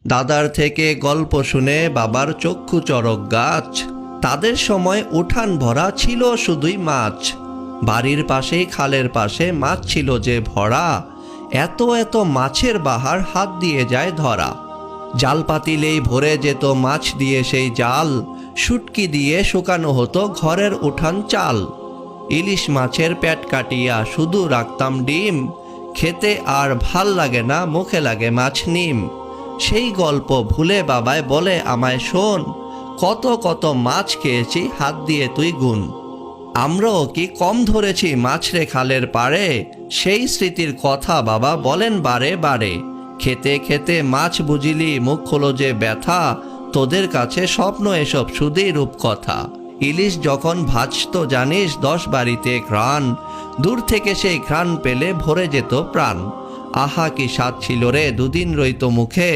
দাদার থেকে গল্প শুনে বাবার চক্ষু চড়ক গাছ। তাদের সময় উঠান ভরা ছিল শুধুই মাছ। বাড়ির পাশেই খালের পাশে মাছ ছিল যে ভরা, এত এত মাছের বাহার হাত দিয়ে যায় ধরা। জাল পাতিলেই ভরে যেত মাছ দিয়ে সেই জাল, শুটকি দিয়ে শুকানো হতো ঘরের উঠান চাল। ইলিশ মাছের পেট কাটিয়া শুধু রাখতাম ডিম, খেতে আর ভাল লাগে না, মুখে লাগে মাছ নিম। সেই গল্প ভুলে বাবায় বলে আমায় শোন, কত কত মাছ খেয়েছি হাত দিয়ে তুই গুন। আমরাও কি কম ধরেছি মাছ রে খালের পাড়ে, সেই স্মৃতির কথা বাবা বলেন বারে বারে। খেতে খেতে মাছ বুঝিলি মুখ হলো যে ব্যথা, তোদের কাছে স্বপ্ন এসব শুধুই রূপকথা। ইলিশ যখন ভাজতো জানিস 10 বাড়িতে ঘ্রাণ, দূর থেকে সেই ঘ্রাণ পেলে ভরে যেত প্রাণ। আহা কি স্বাদ ছিল রে, দুদিন রইত মুখে।